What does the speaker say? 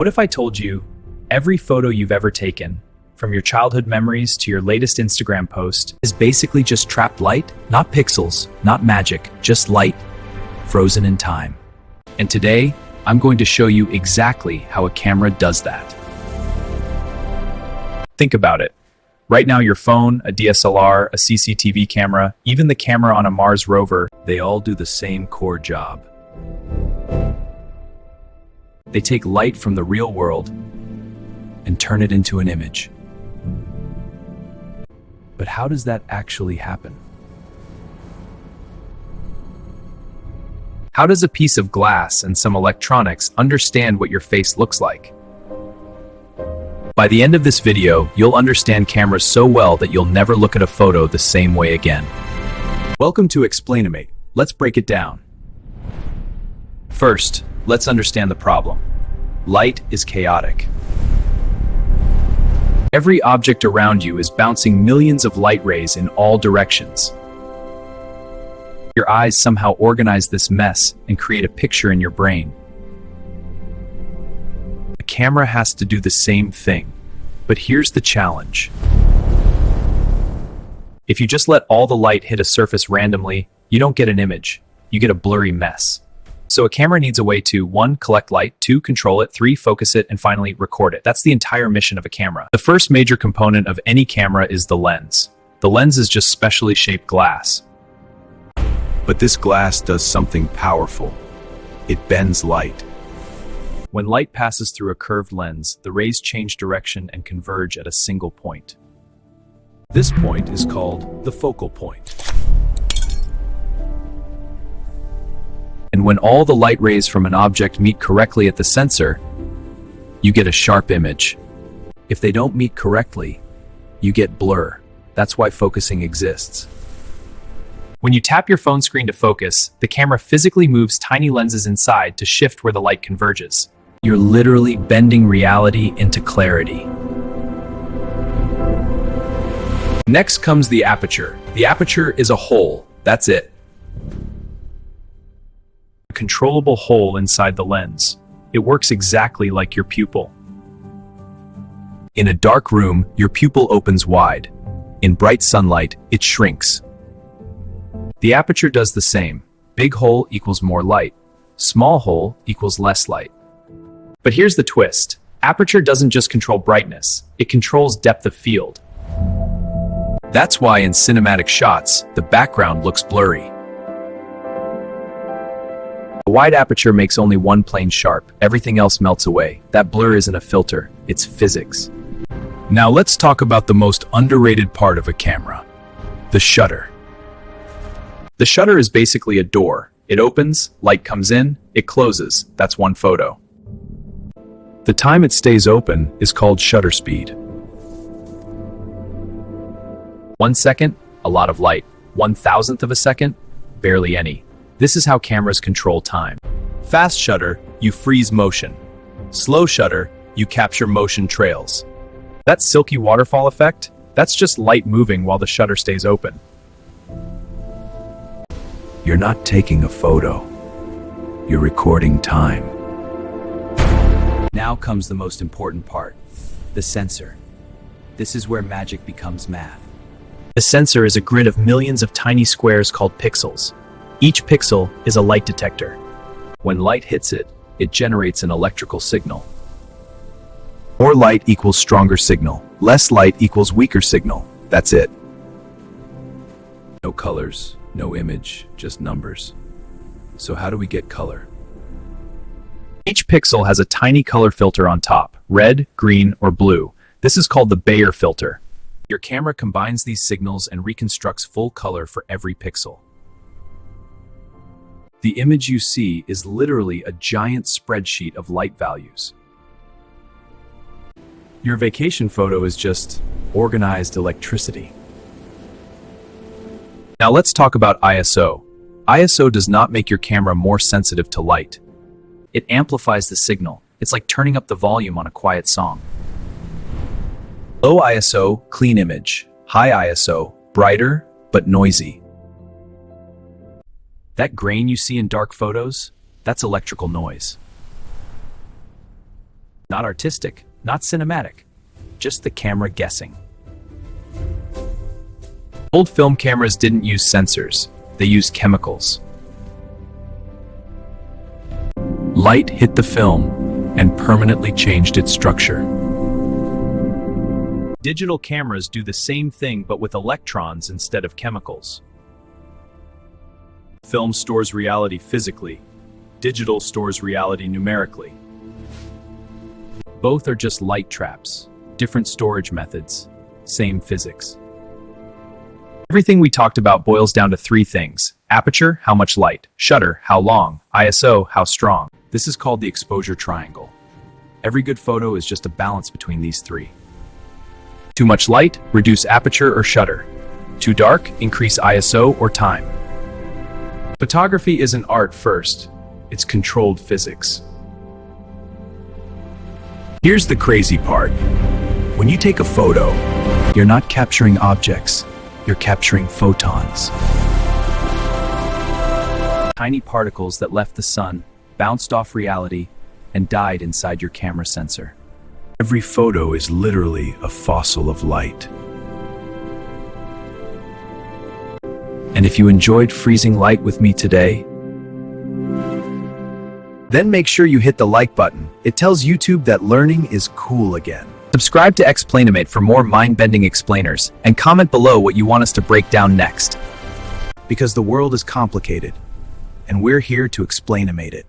What if I told you every photo you've ever taken, from your childhood memories to your latest Instagram post, is basically just trapped light? Not pixels, not magic, just light, frozen in time. And today, I'm going to show you exactly how a camera does that. Think about it. Right now, your phone, a DSLR, a CCTV camera, even the camera on a Mars rover, they all do the same core job. They take light from the real world and turn it into an image. But how does that actually happen? How does a piece of glass and some electronics understand what your face looks like? By the end of this video, you'll understand cameras so well that you'll never look at a photo the same way again. Welcome to Xplainimate. Let's break it down. First, let's understand the problem. Light is chaotic. Every object around you is bouncing millions of light rays in all directions. Your eyes somehow organize this mess and create a picture in your brain. A camera has to do the same thing, but here's the challenge. If you just let all the light hit a surface randomly, you don't get an image, you get a blurry mess. So a camera needs a way to 1. Collect light, 2. Control it, 3. Focus it, and finally record it. That's the entire mission of a camera. The first major component of any camera is the lens. The lens is just specially shaped glass. But this glass does something powerful. It bends light. When light passes through a curved lens, the rays change direction and converge at a single point. This point is called the focal point. And when all the light rays from an object meet correctly at the sensor, you get a sharp image. If they don't meet correctly, you get blur. That's why focusing exists. When you tap your phone screen to focus, the camera physically moves tiny lenses inside to shift where the light converges. You're literally bending reality into clarity. Next comes the aperture. The aperture is a hole. That's it. A controllable hole inside the lens. It works exactly like your pupil. In a dark room, your pupil opens wide. In bright sunlight, it shrinks. The aperture does the same. Big hole equals more light. Small hole equals less light. But here's the twist. Aperture doesn't just control brightness, it controls depth of field. That's why in cinematic shots, the background looks blurry. A wide aperture makes only one plane sharp. Everything else melts away. That blur isn't a filter, it's physics. Now let's talk about the most underrated part of a camera, the shutter. The shutter is basically a door. It opens, light comes in, it closes. That's one photo. The time it stays open is called shutter speed. 1 second, a lot of light. 1,000th of a second, barely any. This is how cameras control time. Fast shutter, you freeze motion. Slow shutter, you capture motion trails. That silky waterfall effect, that's just light moving while the shutter stays open. You're not taking a photo. You're recording time. Now comes the most important part, the sensor. This is where magic becomes math. The sensor is a grid of millions of tiny squares called pixels. Each pixel is a light detector. When light hits it, it generates an electrical signal. More light equals stronger signal. Less light equals weaker signal. That's it. No colors, no image, just numbers. So how do we get color? Each pixel has a tiny color filter on top, red, green, or blue. This is called the Bayer filter. Your camera combines these signals and reconstructs full color for every pixel. The image you see is literally a giant spreadsheet of light values. Your vacation photo is just organized electricity. Now let's talk about ISO. ISO does not make your camera more sensitive to light. It amplifies the signal. It's like turning up the volume on a quiet song. Low ISO, clean image. High ISO, brighter but noisy. That grain you see in dark photos, that's electrical noise. Not artistic, not cinematic, just the camera guessing. Old film cameras didn't use sensors, they used chemicals. Light hit the film and permanently changed its structure. Digital cameras do the same thing but with electrons instead of chemicals. Film stores reality physically, digital stores reality numerically. Both are just light traps, different storage methods, same physics. Everything we talked about boils down to three things: aperture, how much light; shutter, how long; ISO, how strong. This is called the exposure triangle. Every good photo is just a balance between these three. Too much light, reduce aperture or shutter. Too dark, increase ISO or time. Photography isn't art first, it's controlled physics. Here's the crazy part. When you take a photo, you're not capturing objects, you're capturing photons. Tiny particles that left the sun, bounced off reality, and died inside your camera sensor. Every photo is literally a fossil of light. And if you enjoyed freezing light with me today, then make sure you hit the like button. It tells YouTube that learning is cool again. subscribe to Xplainimate for more mind-bending explainers, and comment below what you want us to break down next. Because the world is complicated, and we're here to explainimate it.